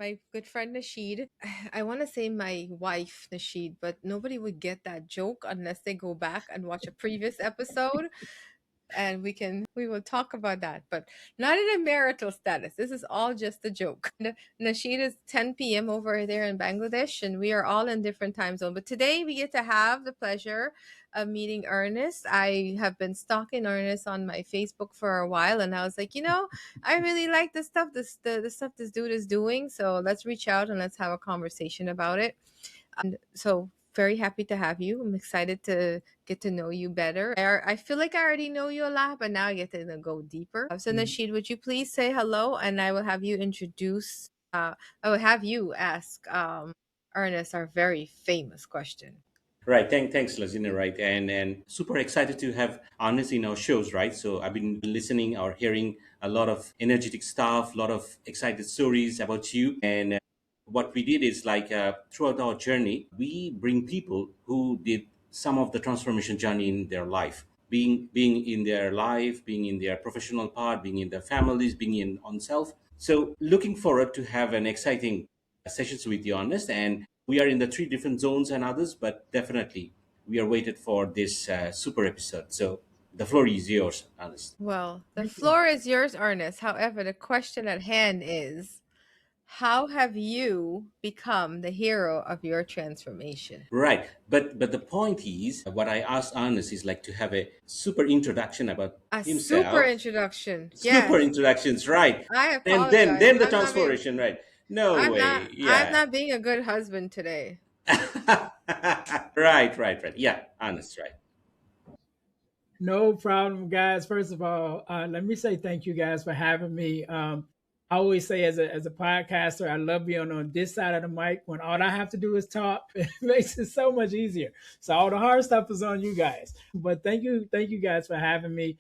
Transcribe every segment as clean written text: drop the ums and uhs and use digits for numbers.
my good friend Nashid. I want to say my wife Nashid, but nobody would get that joke unless they go back and watch a previous episode. And we will talk about that, but not in a marital status. This is all just a joke. Nashid is 10 p.m. over there in Bangladesh, and we are all in different time zone. But today we get to have the pleasure of meeting Ernest. I have been stalking Ernest on my Facebook for a while, and I was like, I really like the stuff the stuff this dude is doing. So let's reach out and let's have a conversation about it. So very happy to have you. I'm excited to get to know you better. I feel like I already know you a lot, but now I get to go deeper. So Nashid, would you please say hello, and I will have you introduce. I will have you ask Ernest our very famous question. Right. Thanks, Laziena. Right. And super excited to have Honest in our shows. Right. So I've been listening or hearing a lot of energetic stuff, a lot of excited stories about you. And what we did is like throughout our journey, we bring people who did some of the transformation journey in their life, being in their life, being in their professional part, being in their families, being in on self. So looking forward to have an exciting sessions with you, Honest. And we are in the three different zones and others, but definitely we are waited for this super episode. So the floor is yours, Honest. Well, the Thank you. floor is yours, Ernest. However, the question at hand is, how have you become the hero of your transformation? Right, but the point is, what I asked Honest is like to have a super introduction about A super himself, introduction. super Yes. introductions, right? I And apologize. then the transformation, right? No way, I'm yeah. not being a good husband today. Right. Yeah, Honest, right. No problem, guys. First of all, let me say thank you guys for having me. I always say as a podcaster, I love being on this side of the mic when all I have to do is talk. It makes it so much easier. So all the hard stuff is on you guys. But thank you guys for having me.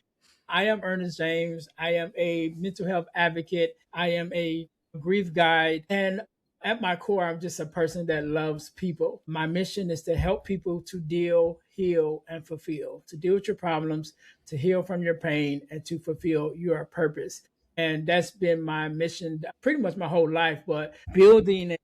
I am Earnest James. I am a mental health advocate. I am a grief guide. And at my core, I'm just a person that loves people. My mission is to help people to deal, heal, and fulfill, to deal with your problems, to heal from your pain, and to fulfill your purpose. And that's been my mission pretty much my whole life, but building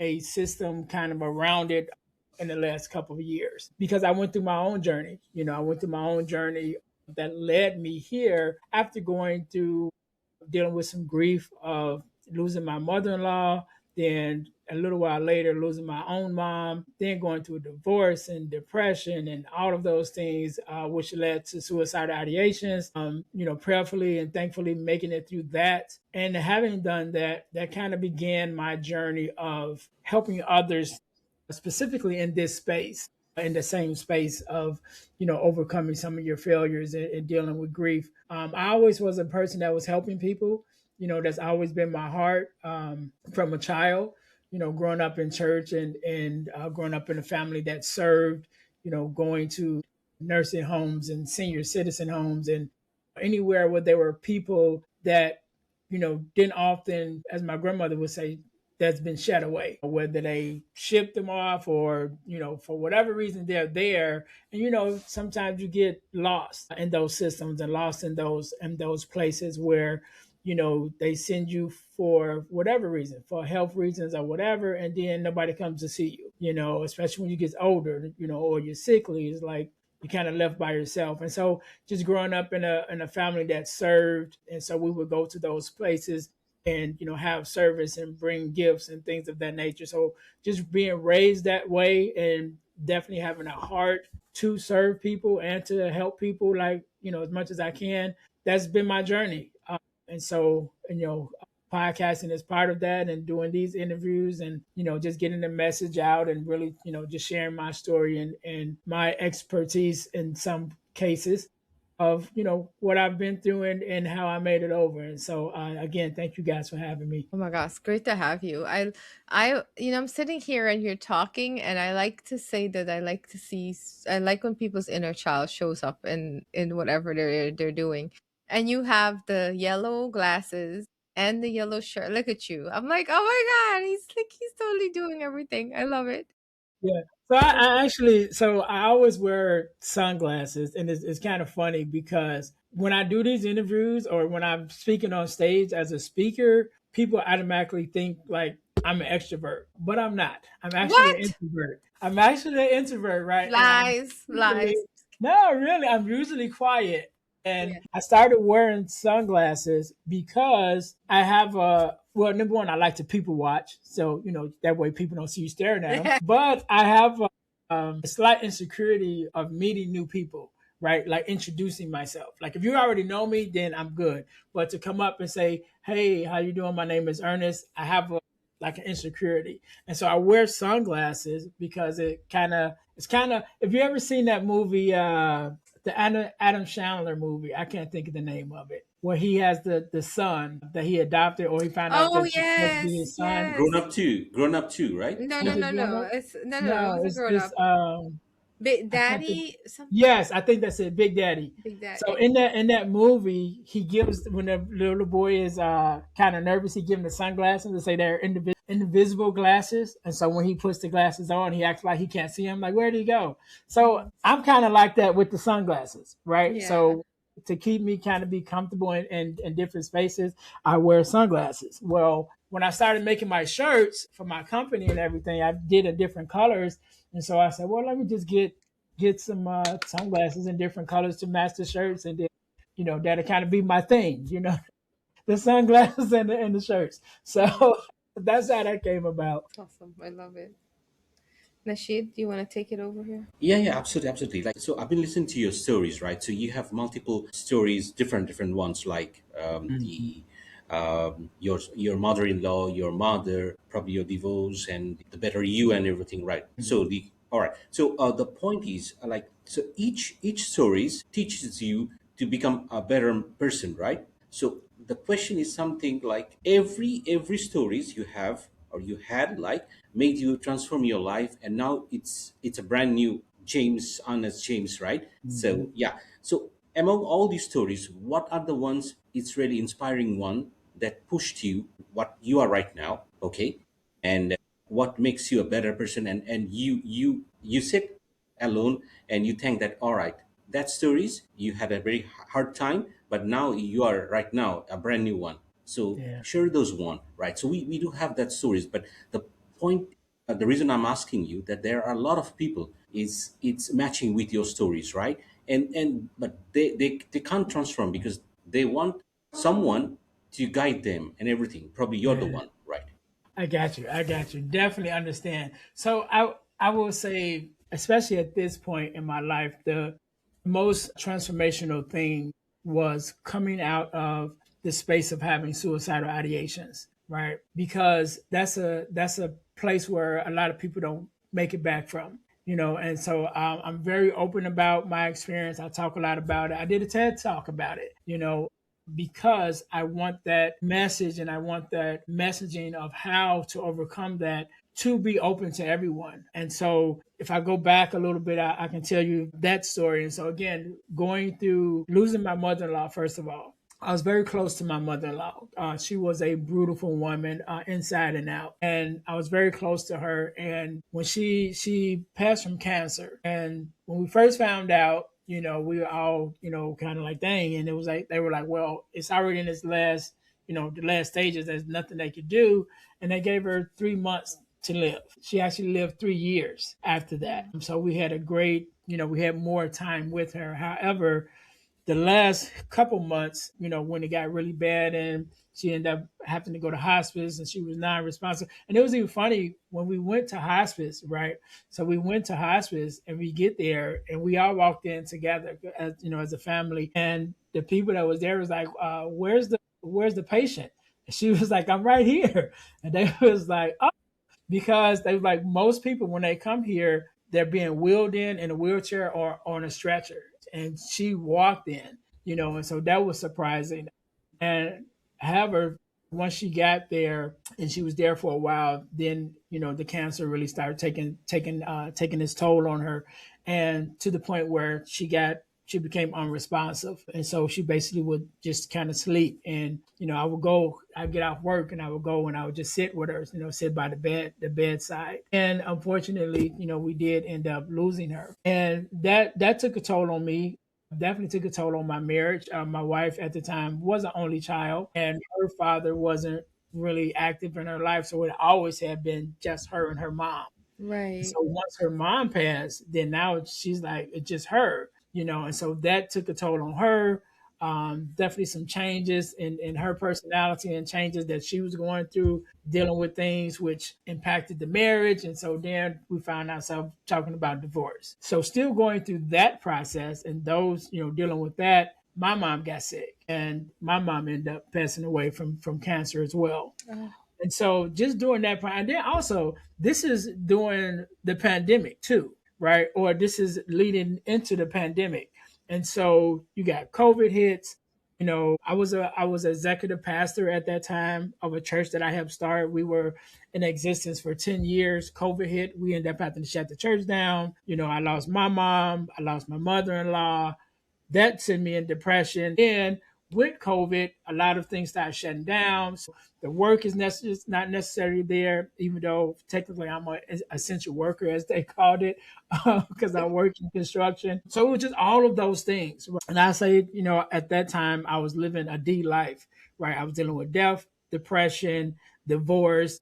a system kind of around it in the last couple of years because I went through my own journey. I went through my own journey that led me here after going through dealing with some grief of losing my mother-in-law, then a little while later losing my own mom, then going through a divorce and depression and all of those things, which led to suicidal ideations. Prayerfully and thankfully making it through that, and having done that, that kind of began my journey of helping others, specifically in this space, in the same space of overcoming some of your failures and dealing with grief. I always was a person that was helping people. That's always been my heart, from a child. Growing up in church and growing up in a family that served. Going to nursing homes and senior citizen homes and anywhere where there were people that didn't often, as my grandmother would say, that's been shed away, whether they shipped them off or, for whatever reason they're there. And, sometimes you get lost in those systems and lost in those places where, they send you for whatever reason, for health reasons or whatever, and then nobody comes to see you, especially when you get older, or you're sickly. It's like you're kind of left by yourself. And so just growing up in a family that served, and so we would go to those places and have service and bring gifts and things of that nature. So just being raised that way and definitely having a heart to serve people and to help people, like as much as I can. That's been my journey. And so podcasting is part of that, and doing these interviews and just getting the message out and really just sharing my story and my expertise in some cases of what I've been through and how I made it over. And so again, thank you guys for having me. Oh my gosh, great to have you. I'm sitting here and you're talking, and I like to say that I like to see, I like when people's inner child shows up in whatever they're doing. And you have the yellow glasses and the yellow shirt. Look at you. I'm like, oh my God, he's totally doing everything. I love it. Yeah. So I always wear sunglasses, and it's kind of funny because when I do these interviews or when I'm speaking on stage as a speaker, people automatically think like I'm an extrovert, but I'm not. I'm actually an What? introvert. I'm actually an introvert, right? And I'm Lies, usually, lies. no, really, I'm usually quiet. And Yeah. I started wearing sunglasses because I have a, well, number one, I like to people watch. So, that way people don't see you staring at them. But I have a slight insecurity of meeting new people, right? Like introducing myself. Like if you already know me, then I'm good. But to come up and say, "Hey, how you doing? My name is Ernest." I have like an insecurity, and so I wear sunglasses because it's kind of. If you ever seen that movie, the Adam Chandler movie, I can't think of the name of it, where he has the son that he adopted, or he found out Oh that it's supposed to be yes, his son. Grown yes. up too. Grown up too, right? No, no, Was Yeah. it no, grown no. up? It's no, no, no. It No, was a it's grown this. up. Big I can't think. Daddy, something. Yes, I think that's it, Big Daddy. Big So Daddy. in that movie, he gives when the little boy is kind of nervous, he gives him the sunglasses to say they're invisible glasses, and so when he puts the glasses on, he acts like he can't see him. Like, where did he go? So Mhm. I'm kind of like that with the sunglasses, right? Yeah. So to keep me kind of be comfortable in different spaces, I wear sunglasses. Well, when I started making my shirts for my company and everything, I did in different colors, and so I said, well, let me just get some sunglasses in different colors to match the shirts, and then that'll kind of be my thing, the sunglasses and the shirts. Mhm. So that's how that came about. Awesome. I love it. Nashid, do you want to take it over here? Yeah, yeah, absolutely, absolutely. Like, so I've been listening to your stories, right? So you have multiple stories, different ones, like Mhm. the your mother-in-law, your mother, probably your divorce, and the better you and everything, right? So the all right. So the point is, like, so each stories teaches you to become a better person, right? So the question is something like every stories you have or you had, like, made you transform your life, and now it's a brand new James, honest James, right? Mhm. So yeah. So among all these stories, what are the ones it's really inspiring one that pushed you what you are right now? Okay, and what makes you a better person, and you sit alone and you think that, all right, that stories you had a very hard time, but now you are right now a brand new one. So Yeah, share those one, right? So we do have that stories, but the point, the reason I'm asking you that there are a lot of people is it's matching with your stories, right? And but they can't transform because they want someone to guide them and everything. Probably you're the yeah. one, right? I got you. I got you. Definitely understand. So I will say, especially at this point in my life, the most transformational thing was coming out of the space of having suicidal ideations, right? Because that's a place where a lot of people don't make it back from. And so I'm very open about my experience. I talk a lot about it. I did a TED talk about it, because I want that message and I want that messaging of how to overcome that to be open to everyone. And so if I go back a little bit, I can tell you that story. And so again, going through losing my mother-in-law, first of all, I was very close to my mother-in-law. She was a beautiful woman, inside and out, and I was very close to her. And when she passed from cancer, and when we first found out, we were all, kind of like, dang. And it was like they were like, well, it's already in its last, the last stages. There's nothing they could do, and they gave her 3 months to live. She actually lived 3 years after that. So we had a great, we had more time with her. However, the last couple months, when it got really bad and she ended up having to go to hospice and she was non-responsive. And it was even funny when we went to hospice, right? So we went to hospice and we get there and we all walked in together as a family. And the people that was there was like, where's the patient? And she was like, I'm right here. And they was like, oh, because they like most people when they come here, they're being wheeled in a wheelchair or on a stretcher. And she walked in, and so that was surprising. And however, once she got there and she was there for a while, then the cancer really started taking its toll on her, and to the point where she became unresponsive, and so she basically would just kind of sleep. And I'd get off work and I would go and I would just sit with her, sit by the bedside. And unfortunately, we did end up losing her, and that took a toll on me. Definitely took a toll on my marriage. My wife at the time was an only child, and her father wasn't really active in her life. So it always had been just her and her mom. And Right. so once her mom passed, then now she's like, it's just her, and so that took a toll on her. Definitely some changes in her personality and changes that she was going through, dealing with things which impacted the marriage. And so then we found ourselves talking about divorce. So still going through that process and those, dealing with that, my mom got sick and my mom ended up passing away from cancer as well. Oh, And so just doing that, and then also this is during the pandemic too, right? Or this is leading into the pandemic. And so you got COVID hits. I was executive pastor at that time of a church that I helped start. We were in existence for 10 years. COVID hit. We ended up having to shut the church down. I lost my mom. I lost my mother-in-law. That sent me in depression. And with COVID, a lot of things started shutting down. So the work is not necessarily there, even though technically I'm an essential worker, as they called it, because I work in construction. So it was just all of those things. And I say, at that time, I was living a D life, right? I was dealing with death, depression, divorce,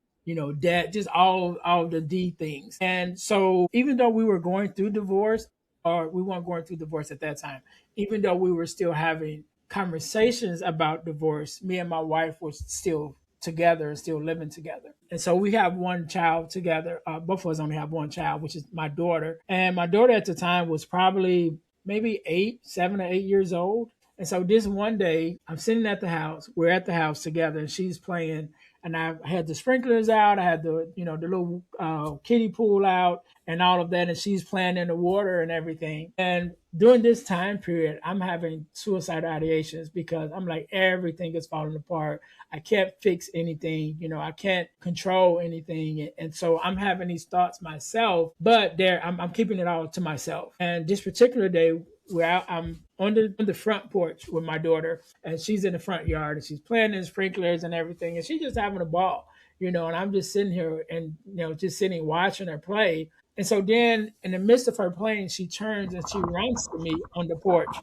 debt, just all the D things. And so even though we were going through divorce, or we weren't going through divorce at that time, even though we were still having conversations about divorce, me and my wife were still together and still living together. And so we have one child together. Both of us only have one child, which is my daughter. And my daughter at the time was probably maybe 7 or 8 years old. And so this one day, I'm sitting at the house. We're at the house together, and she's playing. And I had the sprinklers out. I had the little kiddie pool out and all of that. And she's playing in the water and everything. And during this time period, I'm having suicide ideations because I'm like, everything is falling apart. I can't fix anything. I can't control anything. And so I'm having these thoughts myself, but I'm keeping it all to myself. And this particular day, where I'm on the front porch with my daughter, and she's in the front yard, and she's playing in sprinklers and everything, and she's just having a ball, and I'm just sitting here and just sitting watching her play. And so then, in the midst of her playing, she turns and she runs to me on the porch.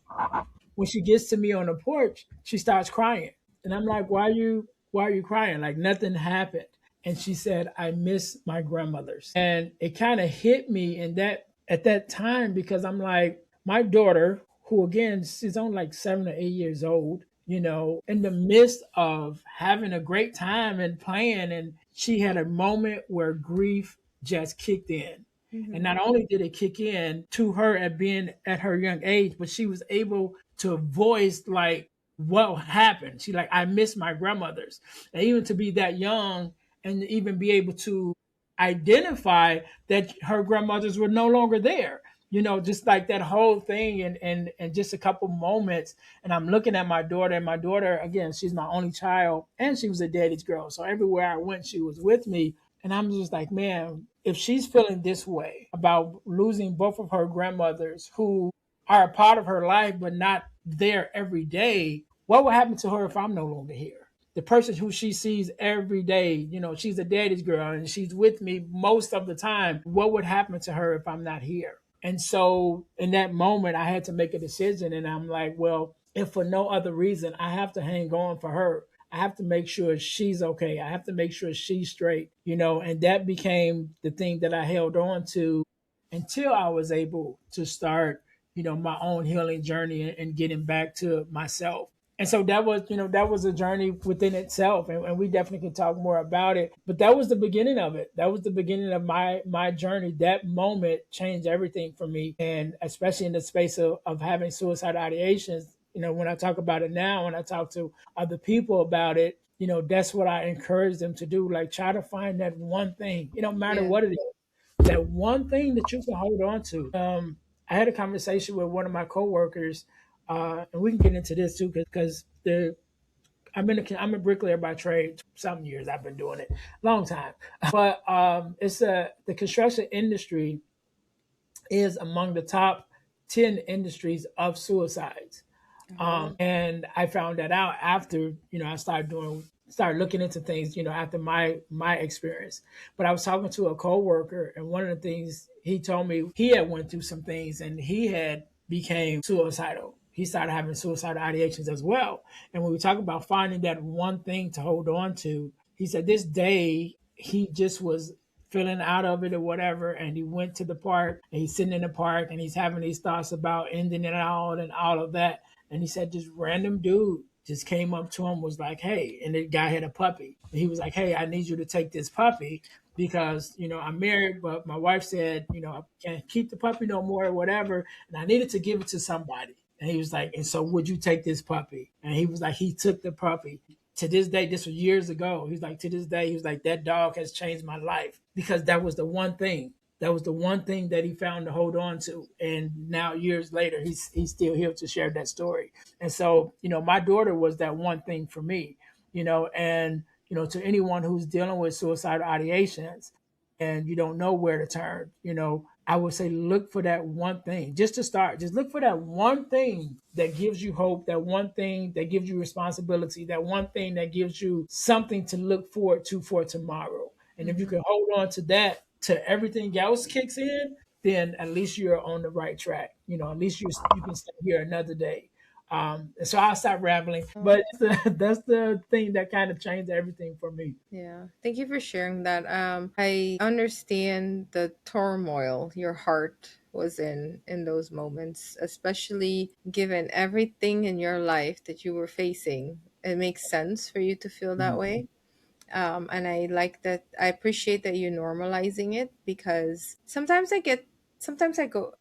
When she gets to me on the porch, she starts crying, and I'm like, "Why are you crying? Like nothing happened." And she said, "I miss my grandmothers." And it kind of hit me in that at that time, because I'm like, my daughter, who again, she's only like 7 or 8 years old, in the midst of having a great time and playing, and she had a moment where grief just kicked in. And mm-hmm. not only did it kick in to her at being at her young age, but she was able to voice like what happened. She like, I miss my grandmothers. And even to be that young and even be able to identify that her grandmothers were no longer there. Just like that whole thing, and just a couple moments. And I'm looking at my daughter, and my daughter, again, she's my only child, and she was a daddy's girl. So everywhere I went, she was with me. And I'm just like, man, if she's feeling this way about losing both of her grandmothers who are a part of her life, but not there every day, what will happen to her if I'm no longer here? The person who she sees every day, she's a daddy's girl and she's with me most of the time. What would happen to her if I'm not here? And so in that moment, I had to make a decision. And I'm like, well, if for no other reason, I have to hang on for her. I have to make sure she's okay. I have to make sure she's straight, and that became the thing that I held on to until I was able to start, my own healing journey and getting back to myself. And so that was a journey within itself, and we definitely can talk more about it. But that was the beginning of it. That was the beginning of my journey. That moment changed everything for me, and especially in the space of having suicide ideations. When I talk about it now, when I talk to other people about it, that's what I encourage them to do. Like, try to find that one thing, no matter Yeah. what it is, that one thing that you can hold on to. I had a conversation with one of my coworkers, and we can get into this too, because I'm a bricklayer by trade. Some years I've been doing it, long time. But it's the construction industry is among the top 10 industries of suicides. Oh, And I found that out after, I started looking into things, after my experience. But I was talking to a coworker, and one of the things he told me, he had went through some things and he had became suicidal. He started having suicidal ideations as well. And when we talk about finding that one thing to hold on to, He said this day he just was feeling out of it or whatever, and he went to the park and he's sitting in the park and he's having these thoughts about ending it all and all of that. And he said this random dude just came up to him, was like, "Hey," and the guy had a puppy. And he was like, "Hey, I need you to take this puppy because I'm married, but my wife said I can't keep the puppy no more or whatever, and I needed to give it to somebody." And he was like, "And so would you take this puppy?" And he was like, he took the puppy. To this day, this was years ago. He's like, to this day, he was like, that dog has changed my life because that was the one thing. That was the one thing that he found to hold on to. And now years later, he's still here to share that story. And so, my daughter was that one thing for me, and to anyone who's dealing with suicidal ideations and you don't know where to turn, I would say look for that one thing just to start. Just look for that one thing that gives you hope, that one thing that gives you responsibility, that one thing that gives you something to look forward to for tomorrow. And if you Mhm. can hold on to that till everything else kicks in, then at least you're on the right track. At least you can stay here another day. And so I'll stop rambling, but that's the thing that kind of changed everything for me. Yeah, thank you for sharing that. I understand the turmoil your heart was in those moments, especially given everything in your life that you were facing. It makes sense for you to feel that Mhm. way. And I like that. I appreciate that you're normalizing it because sometimes I go,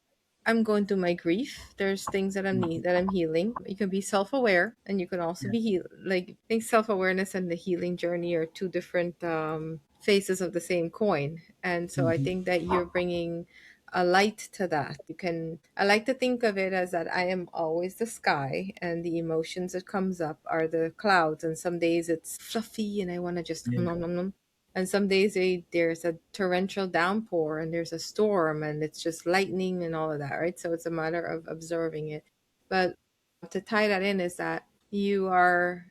I'm going through my grief. There's things that I'm healing. You can be self-aware, and you can also Yeah. be like, I think self-awareness and the healing journey are two different faces of the same coin. And so I Mhm. think that you're bringing a light to that. I like to think of it as that I am always the sky, and the emotions that comes up are the clouds. And some days it's fluffy and I want to just Yeah. nom, nom, nom. And some days there's a torrential downpour and there's a storm and it's just lightning and all of that, right? So it's a matter of observing it. But to tie that in is that you are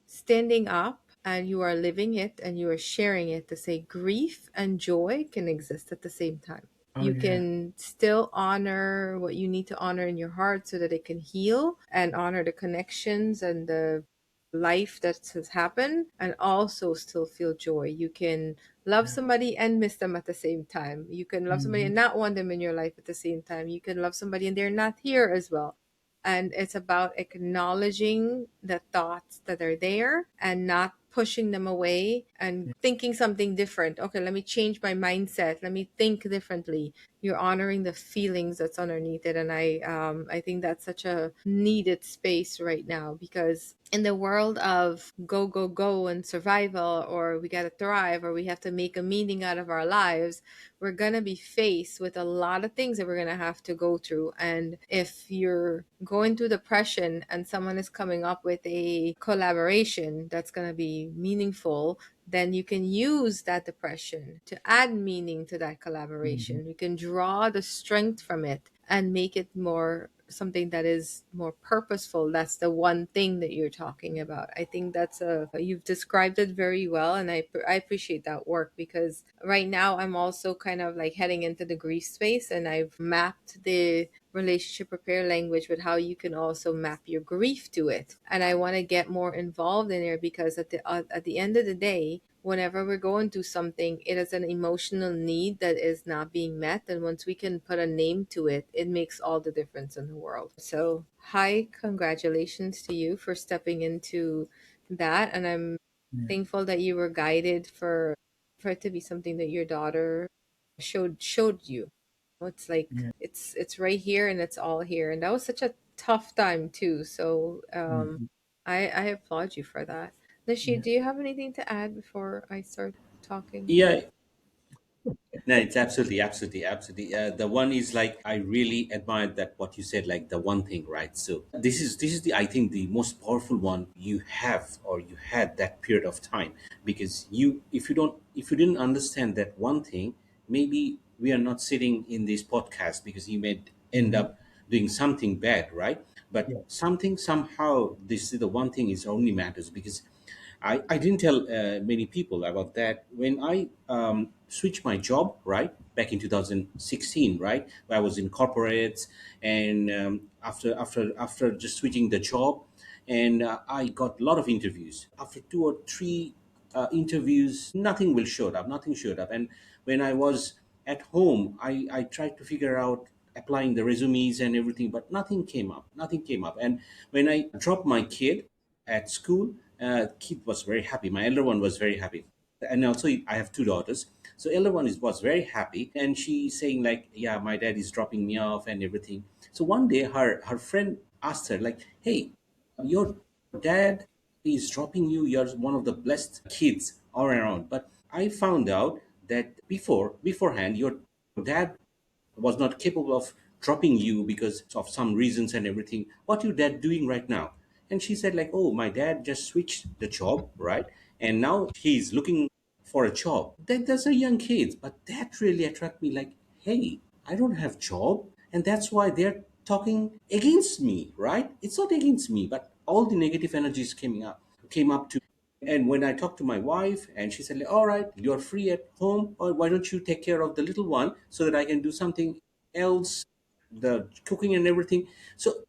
standing up and you are living it and you are sharing it to say grief and joy can exist at the same time. Oh You yeah. can still honor what you need to honor in your heart so that it can heal and honor the connections and the life that has happened and also still feel joy. You can love Yeah. somebody and miss them at the same time. You can love somebody and Mhm. not want them in your life at the same time. You can love somebody and they're not here as well. And it's about acknowledging the thoughts that are there and not pushing them away and Yeah. thinking something different. Okay, let me change my mindset. Let me think differently. You're honoring the feelings that's underneath it, and I think that's such a needed space right now because in the world of go go go and survival, or we got to thrive, or we have to make a meaning out of our lives, we're going to be faced with a lot of things that we're going to have to go through. And if you're going through depression and someone is coming up with a collaboration that's going to be meaningful, then you can use that depression to add meaning to that Mhm. collaboration. You can draw the strength from it and make it more something that is more purposeful. That's the one thing that you're talking about. I think you've described it very well, and I appreciate that work because right now I'm also kind of like heading into the grief space, and I've mapped the relationship repair language with how you can also map your grief to it. And I want to get more involved in there because at the end of the day, whenever we're going through something, it is an emotional need that is not being met. And once we can put a name to it, it makes all the difference in the world. So, hi, congratulations to you for stepping into that. And I'm Yeah. thankful that you were guided for it to be something that your daughter showed you. It's like Yeah. it's right here and it's all here. And that was such a tough time too. So Mhm. I applaud you for that. Nishi, Yeah. do you have anything to add before I start talking? Yeah, no, it's absolutely, absolutely, absolutely. The one is like I really admired that what you said, like the one thing, right? So this is the I think the most powerful one you have or you had that period of time because you if you didn't understand that one thing, maybe we are not sitting in this podcast because you may end Mhm. up doing something bad, right? But Yeah. something somehow this is the one thing is only matters because I didn't tell many people about that when I switched my job, right, back in 2016, right, where I was in corporates, and after just switching the job, and I got a lot of interviews. After 2 or 3 interviews, nothing will showed up, nothing showed up. And when I was at home, I tried to figure out applying the resumes and everything, but nothing came up, nothing came up. And when I dropped my kid at school, kid was very happy, my elder one was very happy. And also I have two daughters, so elder one was very happy, and she saying like, yeah, my dad is dropping me off and everything. So one day her friend asked her like, hey, your dad is dropping you, you're one of the blessed kids all around. But I found out that beforehand your dad was not capable of dropping you because of some reasons and everything. What your dad doing right now? And she said like, oh, my dad just switched the job, right? And now he's looking for a job. That's a young kid, but that really attracted me like, hey, I don't have job, and that's why they're talking against me, right? It's not against me, but all the negative energies came up to. And when I talked to my wife, and she said like, all right, you're free at home, or why don't you take care of the little one so that I can do something else, the cooking and everything. So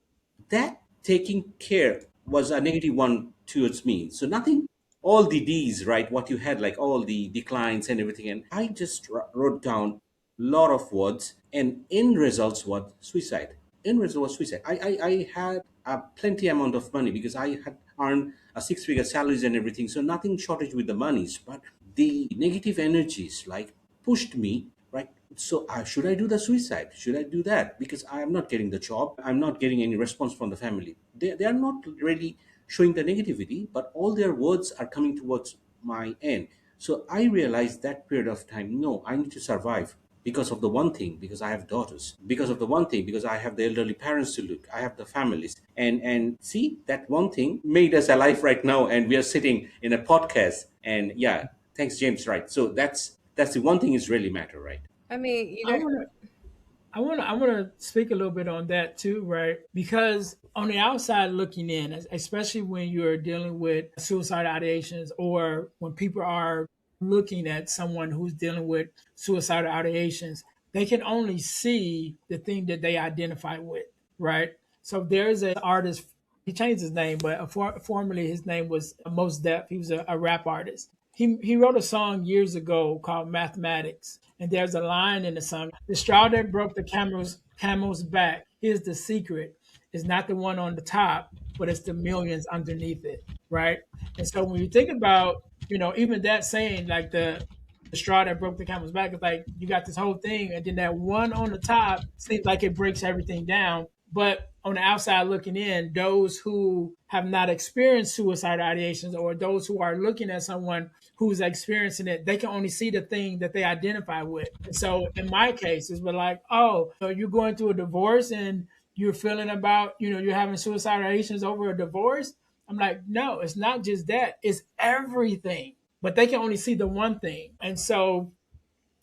that taking care was a negative one towards me. So nothing, all the D's, right? What you had, like all the declines and everything. And I just wrote down a lot of words, and end results was suicide. End result was suicide. I had a plenty amount of money because I had earned a six-figure salaries and everything. So nothing shortage with the monies, but the negative energies like pushed me, right? So should I do the suicide? Should I do that? Because I am not getting the job, I'm not getting any response from the family. They are not really showing the negativity, but all their words are coming towards my end. So I realized that period of time, no, I need to survive. Because of the one thing, because I have daughters. Because of the one thing, because I have the elderly parents to look, I have the families. And see, that one thing made us alive right now, and we are sitting in a podcast. And yeah, thanks, James. Right. So that's the one thing is really matter, right? I mean, you I know, want to I want to speak a little bit on that too, right? Because on the outside looking in, especially when you're dealing with suicide ideations or when people are looking at someone who's dealing with suicidal ideations, they can only see the thing that they identify with, right? So there's an artist, he changed his name, but formerly his name was Most Def. He was a rap artist. He wrote a song years ago called Mathematics. And there's a line in the song: the straw that broke the camel's back, here's the secret. It's not the one on the top, but it's the millions underneath it. Right. And so when you think about, even that saying, like the straw that broke the camel's back, it's like you got this whole thing, and then that one on the top seems like it breaks everything down. But on the outside looking in, those who have not experienced suicide ideations or those who are looking at someone who's experiencing it, they can only see the thing that they identify with. And so in my case, it's been like, oh, so you're going through a divorce and you're feeling about, you're having suicide ideations over a divorce. I'm like, no, it's not just that, it's everything. But they can only see the one thing. And so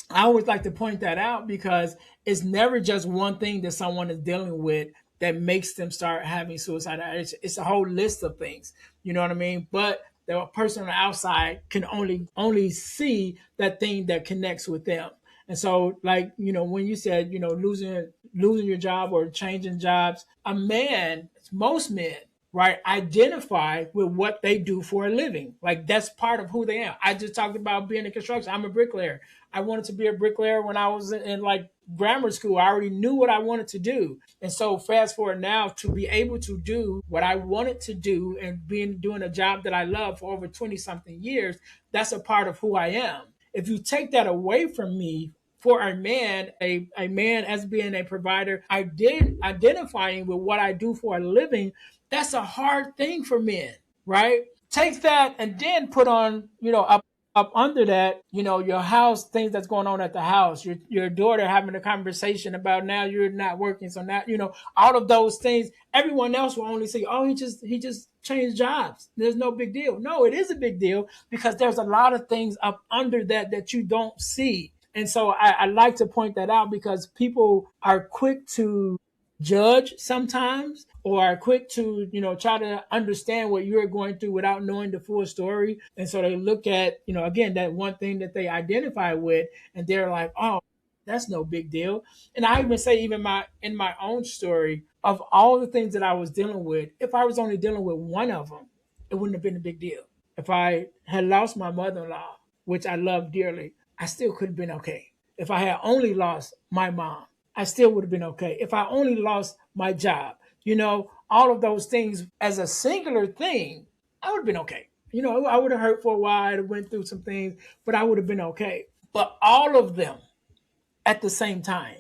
I always like to point that out because it's never just one thing that someone is dealing with that makes them start having suicide ideation. It's a whole list of things. You know what I mean? But the person on the outside can only see that thing that connects with them. And so, like, when you said, losing your job or changing jobs, most men, right, identify with what they do for a living. Like that's part of who they are. I just talked about being in construction. I'm a bricklayer. I wanted to be a bricklayer when I was in like grammar school. I already knew what I wanted to do. And so fast forward now to be able to do what I wanted to do and doing a job that I love for over 20 something years, that's a part of who I am. If you take that away from me, for a man as being a provider, identifying with what I do for a living, that's a hard thing for men, right? Take that and then put on, up under that, your house, things that's going on at the house, your daughter having a conversation about now you're not working. So now, all of those things, everyone else will only say, oh, he just changed jobs. There's no big deal. No, it is a big deal because there's a lot of things up under that you don't see. And so I like to point that out because people are quick to judge sometimes or are quick to try to understand what you're going through without knowing the full story. And so they look at again that one thing that they identify with and they're like, oh, that's no big deal. And I even say, even in my own story, of all the things that I was dealing with, if I was only dealing with one of them, it wouldn't have been a big deal. If I had lost my mother-in-law, which I love dearly, I still could have been okay. If I had only lost my mom, I still would have been okay. If I only lost my job, all of those things as a singular thing, I would have been okay. I would have hurt for a while. I went through some things, but I would have been okay. But all of them at the same time,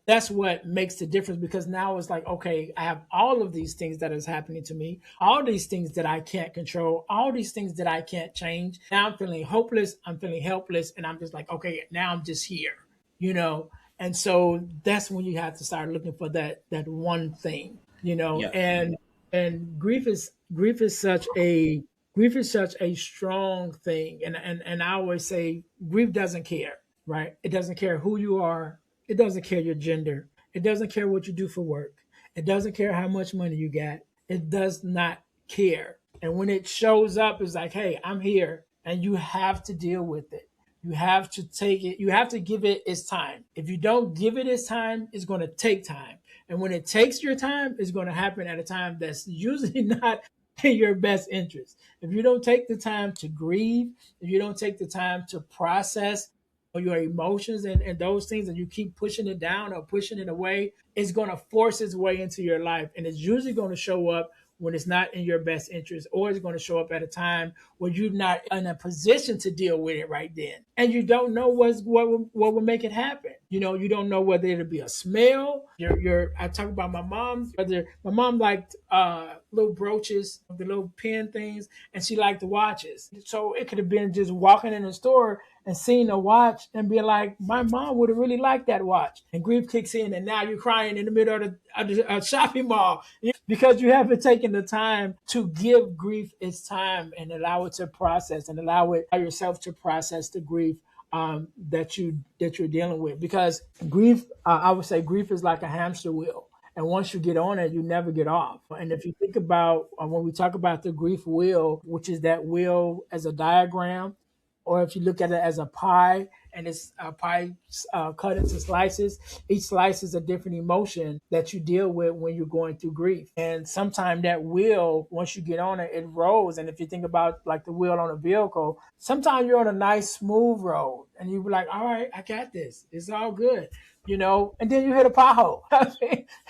that's what makes the difference, because now it's like, okay, I have all of these things that is happening to me, all these things that I can't control, all these things that I can't change. Now I'm feeling hopeless, I'm feeling helpless, and I'm just like, okay, now I'm just here, you know. And so that's when you have to start looking for that one thing, Yeah. and grief is such a strong thing, and I always say grief doesn't care, right? It doesn't care who you are. It doesn't care your gender. It doesn't care what you do for work. It doesn't care how much money you got. It does not care. And when it shows up, it's like, hey, I'm here. And you have to deal with it. You have to take it. You have to give it its time. If you don't give it its time, it's going to take time. And when it takes your time, it's going to happen at a time that's usually not in your best interest. If you don't take the time to grieve, if you don't take the time to process your emotions and those things, and you keep pushing it down or pushing it away, it's going to force its way into your life. And it's usually going to show up when it's not in your best interest, or it's going to show up at a time where you're not in a position to deal with it right then. And you don't know what will make it happen. You don't know whether it'll be a smell. I talk about my mom, whether my mom liked little brooches, the little pin things, and she liked the watches. So it could have been just walking in the store and seeing a watch and being like, my mom would have really liked that watch. And grief kicks in, and now you're crying in the middle of the shopping mall because you haven't taken the time to give grief its time and allow it to process, and allow yourself to process the grief that you're dealing with. Because grief, I would say, grief is like a hamster wheel. And once you get on it, you never get off. And if you think about when we talk about the grief wheel, which is that wheel as a diagram, or if you look at it as a pie, and it's a pie cut into slices, each slice is a different emotion that you deal with when you're going through grief. And sometimes that wheel, once you get on it, it rolls. And if you think about like the wheel on a vehicle, sometimes you're on a nice smooth road and you be like, all right, I got this. It's all good. And then you hit a pothole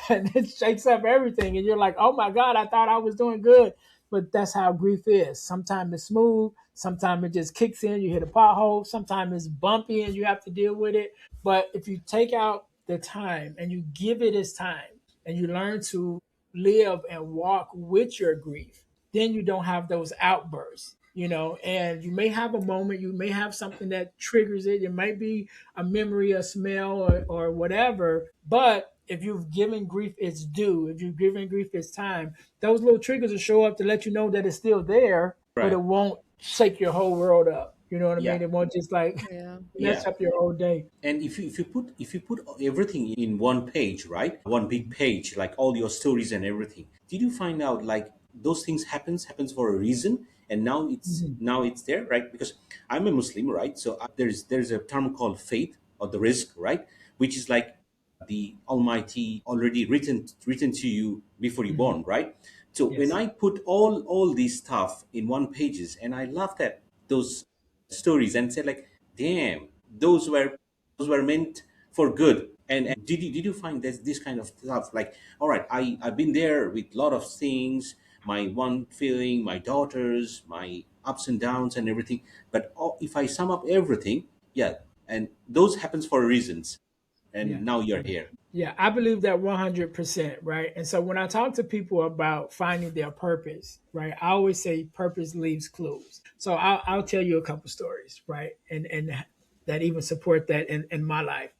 and it shakes up everything. And you're like, oh my God, I thought I was doing good. But that's how grief is. Sometimes it's smooth. Sometimes it just kicks in. You hit a pothole. Sometimes it's bumpy and you have to deal with it. But if you take out the time and you give it its time and you learn to live and walk with your grief, then you don't have those outbursts. And you may have a moment, you may have something that triggers it. It might be a memory, a smell, or whatever. But if you've given grief its due, if you've given grief its time, those little triggers will show up to let you know that it's still there, but Right. it won't shake your whole world up. You know what I Yeah. mean? It won't just like Yeah. Yeah. mess up your whole day. And if you put everything in one page, right, one big page, like all your stories and everything, did you find out like those things happens for a reason, and Mhm. now it's there, right? Because I'm a Muslim, right? So there's a term called faith or the risk, right, which is like the Almighty already written to you before you Mhm. born, right? So when Yes. I put all these stuff in one pages, and I laughed at those stories and said like, damn, those were meant for good. And did you find this kind of stuff like, all right, I've been there with a lot of things, my one feeling, my daughters, my ups and downs and everything, but if I sum up everything, yeah, and those happens for reasons, and Yeah. now you're here. Yeah, I believe that 100%, right? And so when I talk to people about finding their purpose, right, I always say purpose leaves clues. So I'll tell you a couple stories, right? And that even support that in my life.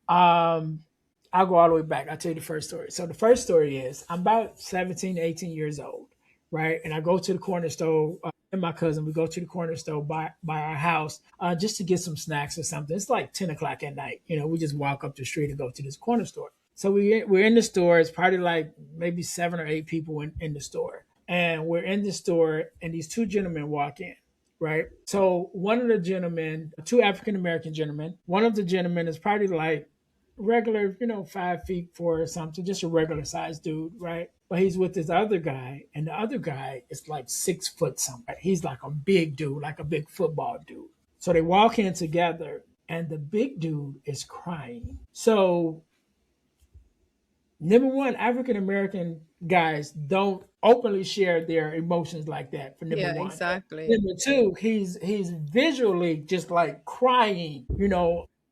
Um, I'll go all the way back. I'll tell you the first story. So the first story is I'm about 17, 18 years old, right? And I go to the corner store, and my cousin, we go to the corner store by our house just to get some snacks or something. It's like 10 o'clock at night. We just walk up the street and go to this corner store. So we're in the store. It's probably like maybe 7 or 8 people in the store. And we're in the store, and these two gentlemen walk in, right? So one of the gentlemen, two African American gentlemen, one of the gentlemen is probably like regular, 5 feet four or something, just a regular sized dude, right? but he's with this other guy, and the other guy is like 6 foot something. He's like a big dude, like a big football dude. So they walk in together, and the big dude is crying. So number one, African American guys don't openly share their emotions like that. For number Yeah, one, exactly. number two, he's visually just like crying,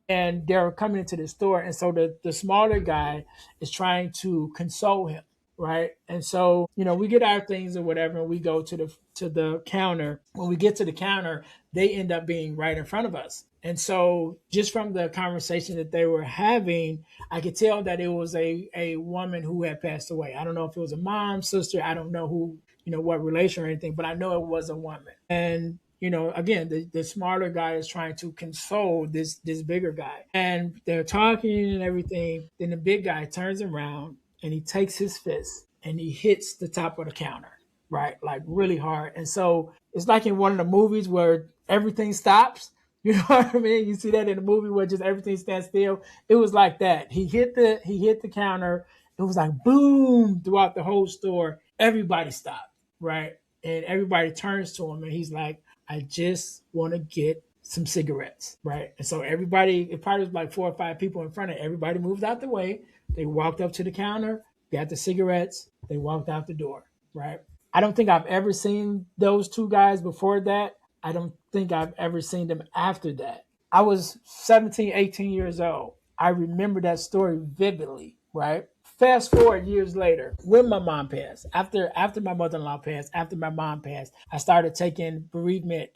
and they're coming into the store, and so the smaller guy is trying to console him, right? And so we get our things or whatever, and we go to the counter. When we get to the counter, they end up being right in front of us, and so just from the conversation that they were having, I could tell that it was a woman who had passed away. I don't know if it was a mom, sister. I don't know who, what relation or anything, but I know it was a woman. And again, the smaller guy is trying to console this bigger guy, and they're talking and everything. Then the big guy turns around and he takes his fist and he hits the top of the counter, right, like really hard. And so it's like in one of the movies where everything stops. You know what I mean? You see that in the movie where just everything stands still. It was like that. He hit the counter. It was like boom throughout the whole store. Everybody stopped, right? And everybody turns to him and he's like, I just want to get some cigarettes, right? And so everybody, it probably was like 4 or 5 people in front of everybody moved out the way. They walked up to the counter, got the cigarettes, they walked out the door, right? I don't think I've ever seen those two guys before that. I don't think I've ever seen them after that. I was 17, 18 years old. I remember that story vividly, right? Fast forward years later, when my mom passed, after my mother-in-law passed, after my mom passed, I started taking bereavement.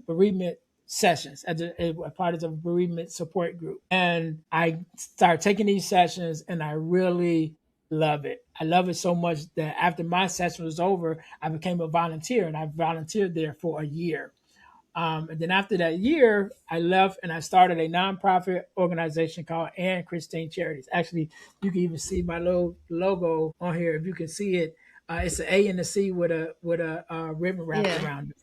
Bereavement sessions as a part of a bereavement support group, and I started taking these sessions, and I really love it. I love it so much that after my session was over, I became a volunteer, and I volunteered there for a year. And then after that year, I left and I started a nonprofit organization called Ann Christine Charities. Actually, you can even see my little logo on here if you can see it. It's an A and a C with a ribbon wrapped Yeah. around it.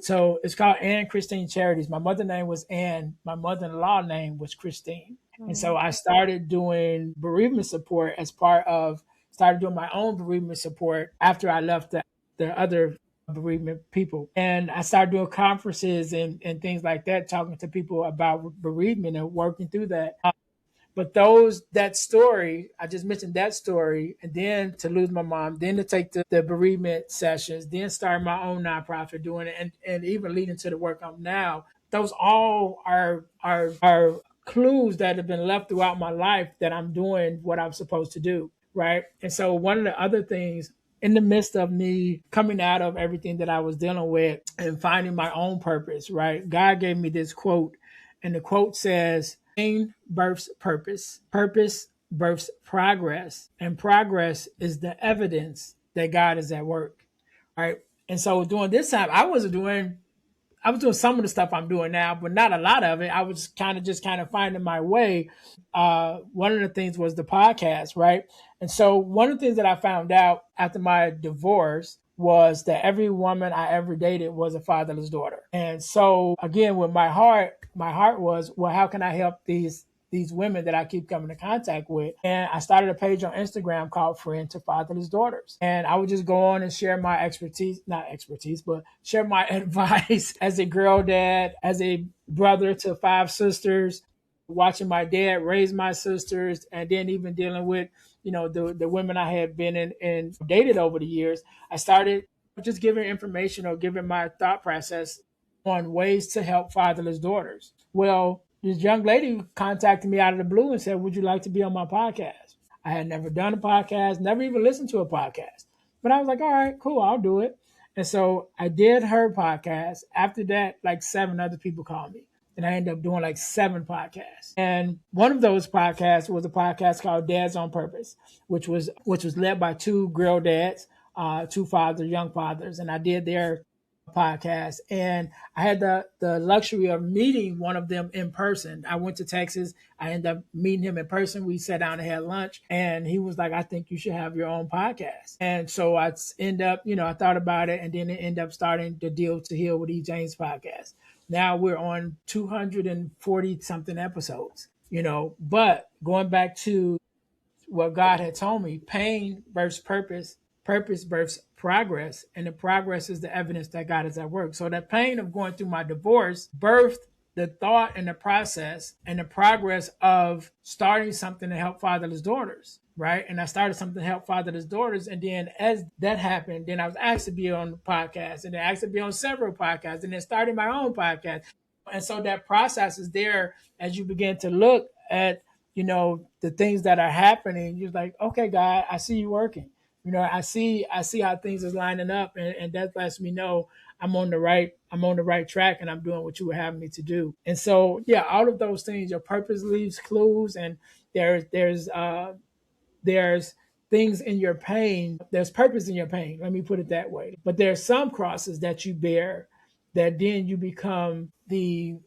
So it's called Ann Christine Charities. My mother name was Ann. My mother-in-law name was Christine. And so Oh, I started doing bereavement support started doing my own bereavement support after I left the other bereavement people. And I started doing conferences and things like that, talking to people about bereavement and working through that. But that story, I just mentioned that story, and then to lose my mom, then to take the bereavement sessions, then start my own nonprofit doing it, and even leading to the work I'm now. Those all are clues that have been left throughout my life that I'm doing what I'm supposed to do, right? And so one of the other things in the midst of me coming out of everything that I was dealing with and finding my own purpose, right? God gave me this quote, and the quote says, pain births purpose, purpose births progress, and progress is the evidence that God is at work, right? And so during this time, I was doing some of the stuff I'm doing now, but not a lot of it. I was kind of finding my way. One of the things was the podcast, right? And so one of the things that I found out after my divorce was that every woman I ever dated was a fatherless daughter. And so again, with my heart was, well, how can I help these women that I keep coming in contact with? And I started a page on Instagram called Friend to Fatherless Daughters. And I would just go on and share my not expertise, but share my advice as a girl dad, as a brother to 5 sisters, watching my dad raise my sisters, and then even dealing with, the women I had been in and dated over the years. I started just giving information or giving my thought process on ways to help fatherless daughters. Well, this young lady contacted me out of the blue and said, would you like to be on my podcast? I had never done a podcast, never even listened to a podcast. But I was like, all right, cool, I'll do it. And so I did her podcast. After that, like 7 other people called me. And I ended up doing like 7 podcasts. And one of those podcasts was a podcast called Dads on Purpose, which was led by 2 girl dads, 2 fathers, young fathers. And I did their podcast, and I had the luxury of meeting one of them in person. I went to Texas. I ended up meeting him in person. We sat down and had lunch, and he was like, I think you should have your own podcast. And so I end up, I thought about it, and then it ended up starting the Deal to Heal with E. James podcast. Now we're on 240 something episodes, but going back to what God had told me: pain births purpose, purpose births progress, and the progress is the evidence that God is at work. So that pain of going through my divorce birthed the thought and the process and the progress of starting something to help fatherless daughters, right? And I started something to help fatherless daughters. And then as that happened, then I was asked to be on the podcast, and then asked to be on several podcasts, and then started my own podcast. And so that process is there as you begin to look at, the things that are happening. You're like, okay, God, I see you working. I see how things is lining up, and that lets me know I'm on the right track, and I'm doing what you were having me to do. And so, yeah, all of those things, your purpose leaves clues, and there's things in your pain. There's purpose in your pain. Let me put it that way. But there's some crosses that you bear that then you become the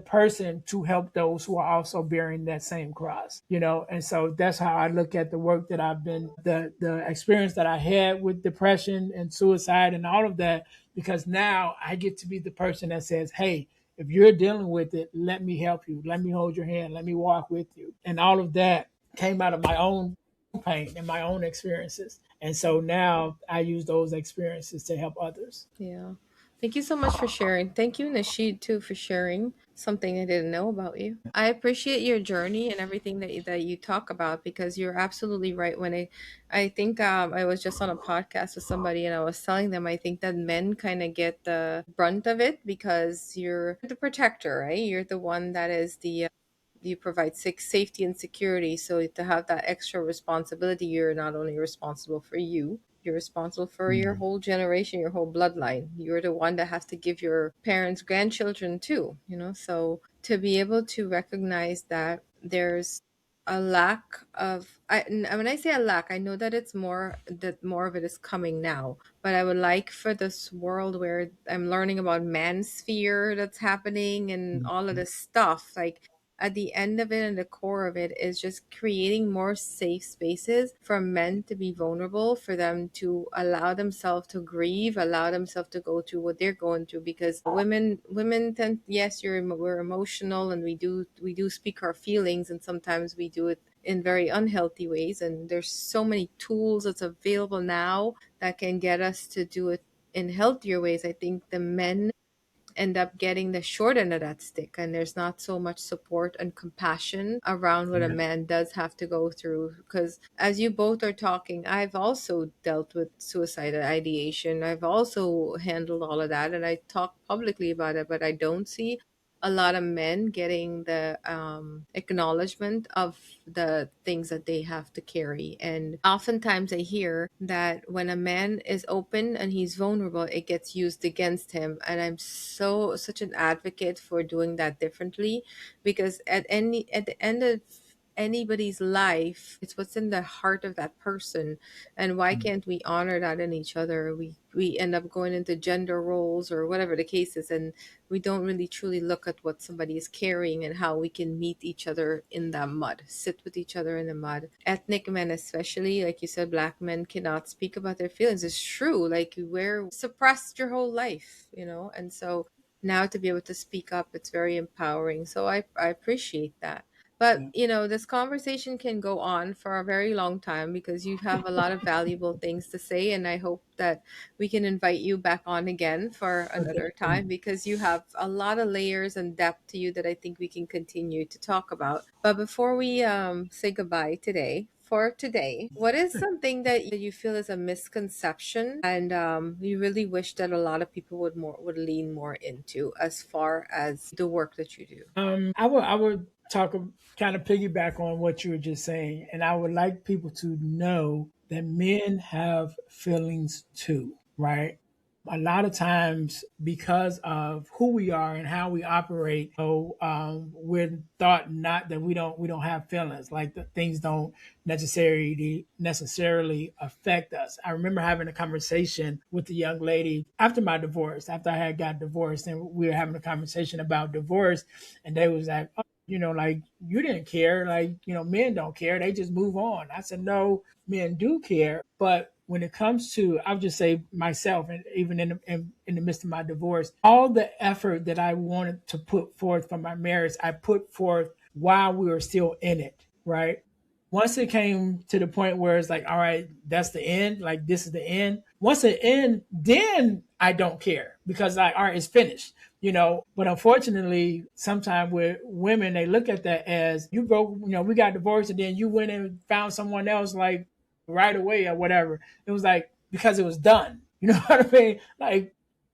person to help those who are also bearing that same cross, and so that's how I look at the work that I've been, the experience that I had with depression and suicide and all of that, because now I get to be the person that says, hey, if you're dealing with it, let me help you, let me hold your hand, let me walk with you. And all of that came out of my own pain and my own experiences, and so now I use those experiences to help others. Yeah. Thank you so much for sharing. Thank you, Nashid, too, for sharing something I didn't know about you. I appreciate your journey and everything that you talk about, because you're absolutely right. I think I was just on a podcast with somebody, and I was telling them I think that men kind of get the brunt of it because you're the protector, right? You're the one that is you provide safety and security. So to have that extra responsibility, you're not only responsible for you, you're responsible for your whole generation, your whole bloodline. You're the one that has to give your parents grandchildren too, So to be able to recognize that there's a lack of when I say a lack, I know that it's more of it is coming now, but I would like for this world where I'm learning about manosphere that's happening and all of this stuff, like at the end of it and the core of it is just creating more safe spaces for men to be vulnerable, for them to allow themselves to grieve, allow themselves to go through what they're going through. Because women tend, yes, we're emotional, and we do speak our feelings, and sometimes we do it in very unhealthy ways. And there's so many tools that's available now that can get us to do it in healthier ways. I think the men end up getting the short end of that stick, and there's not so much support and compassion around what a man does have to go through. Because as you both are talking, I've also dealt with suicidal ideation, I've also handled all of that, and I talk publicly about it, but I don't see a lot of men getting the acknowledgement of the things that they have to carry. And oftentimes I hear that when a man is open and he's vulnerable, it gets used against him. And I'm such an advocate for doing that differently, because at the end of anybody's life, it's what's in the heart of that person. And why can't we honor that in each other? We end up going into gender roles or whatever the case is, and we don't really truly look at what somebody is carrying and how we can meet each other in that mud, sit with each other in the mud. Ethnic men, especially, like you said, black men cannot speak about their feelings. It's true. Like, we're suppressed your whole life, and so now to be able to speak up, it's very empowering. So I appreciate that. But, this conversation can go on for a very long time because you have a lot of valuable things to say. And I hope that we can invite you back on again for another time, because you have a lot of layers and depth to you that I think we can continue to talk about. But before we say goodbye today, what is something that you feel is a misconception, and you really wish that a lot of people would lean more into as far as the work that you do? I would talk, kind of piggyback on what you were just saying, and I would like people to know that men have feelings too, right? A lot of times, because of who we are and how we operate, we're thought not that we don't have feelings, like the things don't necessarily affect us. I remember having a conversation with a young lady after my divorce, after I had got divorced, and we were having a conversation about divorce, and they was like, oh, like, you didn't care, like, men don't care, they just move on. I said, no, men do care, but when it comes to, I'll just say myself, and even in the midst of my divorce, all the effort that I wanted to put forth for my marriage, I put forth while we were still in it, right? once it came to the point where it's like, all right, that's the end. Like this is the end. Once it end, then I don't care because like, all right, it's finished. But unfortunately, sometimes with women, they look at that as you broke. We got divorced, and then you went and found someone else like right away or whatever. It was like because it was done. You know what I mean? Like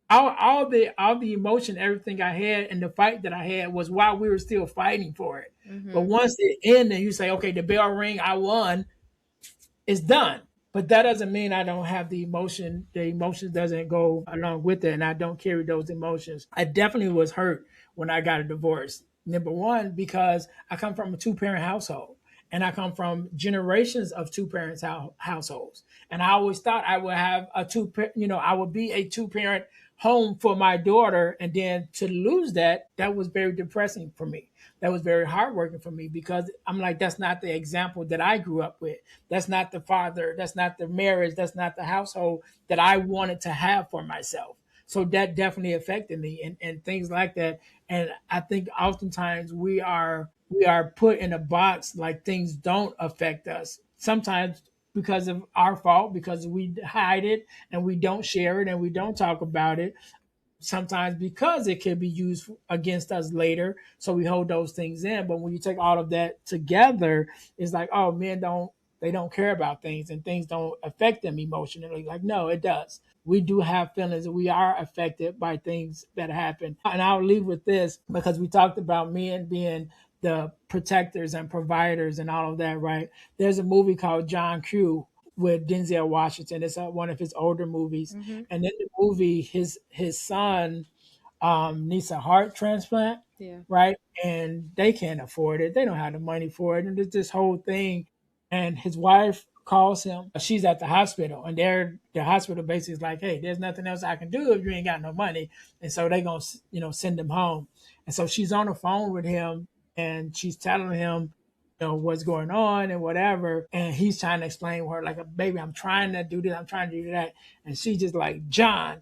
all the emotion, everything I had, and the fight that I had was while we were still fighting for it. But Mm-hmm. once it ended, and you say, okay, the bell ring, I won, it's done. But that doesn't mean I don't have the emotion. The emotions doesn't go along with it, and I don't carry those emotions. I definitely was hurt when I got a divorce. Number one, because I come from a two-parent household, and I come from generations of two-parents households. And I always thought I would have I would be a two-parent home for my daughter, and then to lose that was very depressing for me. That was very heartbreaking for me because I'm like, that's not the example that I grew up with. That's not the father. That's not the marriage. That's not the household that I wanted to have for myself. So that definitely affected me and things like that. And I think oftentimes we are put in a box like things don't affect us. Sometimes because of our fault, because we hide it and we don't share it and we don't talk about it, sometimes because it can be used against us later. So we hold those things in. But when you take all of that together, it's like, oh, men don't care about things and things don't affect them emotionally. Like, no, it does. We do have feelings and we are affected by things that happen. And I'll leave with this because we talked about men being the protectors and providers and all of that, right? There's a movie called John Q with Denzel Washington. It's one of his older movies. Mm-hmm. And in the movie, his son needs a heart transplant, Yeah. right? And they can't afford it. They don't have the money for it. And there's this whole thing. And his wife calls him. She's at the hospital, and the hospital basically is like, "Hey, there's nothing else I can do if you ain't got no money." And so they gonna send him home. And so she's on the phone with him, and she's telling him, what's going on and whatever. And he's trying to explain to her like, "Baby, I'm trying to do this. I'm trying to do that." And she just like, "John,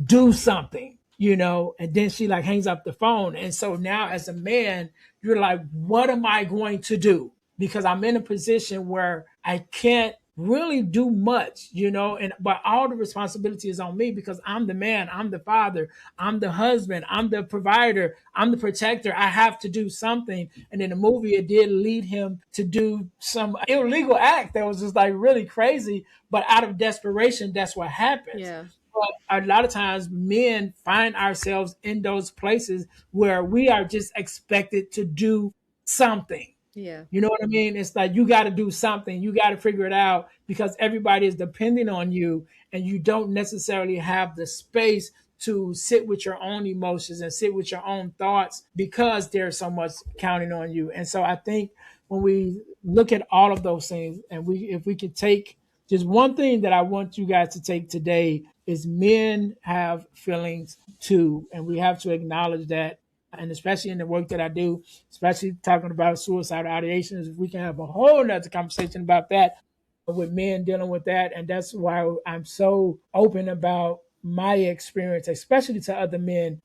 do something. And then she like hangs up the phone. And so now as a man, you're like, what am I going to do? Because I'm in a position where I can't really do much. And but all the responsibility is on me because I'm the man, I'm the father, I'm the husband, I'm the provider, I'm the protector. I have to do something. And in the movie, it did lead him to do some illegal act that was just like really crazy. But out of desperation, that's what happens. Yeah. But a lot of times men find ourselves in those places where we are just expected to do something. Yeah. You know what I mean? It's like you got to do something. You got to figure it out because everybody is depending on you and you don't necessarily have the space to sit with your own emotions and sit with your own thoughts because there's so much counting on you. And so I think when we look at all of those things and if we could take just one thing that I want you guys to take today is men have feelings too, and we have to acknowledge that. And especially in the work that I do, especially talking about suicidal ideations, we can have a whole nother conversation about that with men dealing with that. And that's why I'm so open about my experience, especially to other men,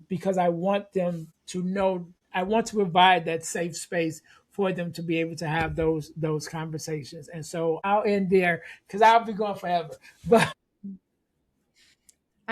because I want them to know, I want to provide that safe space for them to be able to have those conversations. And so I'll end there because I'll be going forever. But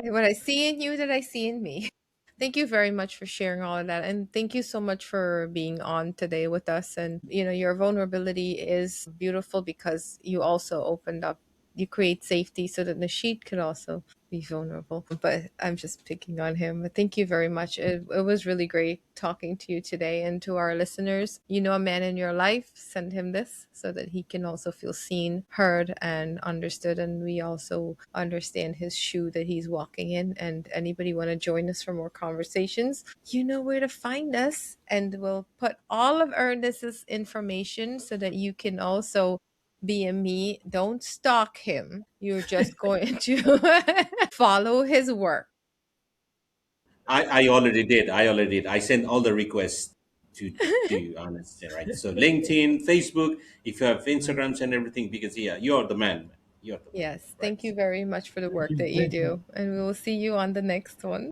What I see in you that I see in me. Thank you very much for sharing all of that. And thank you so much for being on today with us. And, your vulnerability is beautiful because you also opened up, you create safety so that Nasheed could also be vulnerable. But I'm just picking on him. But thank you very much. It was really great talking to you today. And to our listeners, a man in your life, send him this so that he can also feel seen, heard, and understood. And we also understand his shoe that he's walking in. And anybody want to join us for more conversations, you know where to find us. And we'll put all of Ernest's information so that you can also me. Don't stalk him. You're just going to follow his work. I already did. I already did. I sent all the requests to you, honestly, right? So LinkedIn, Facebook, if you have Instagrams and everything, because yeah, you're the man. You're the man, Yes. right? Thank you very much for the thank work you, that you thank you. do. And we will see you on the next one.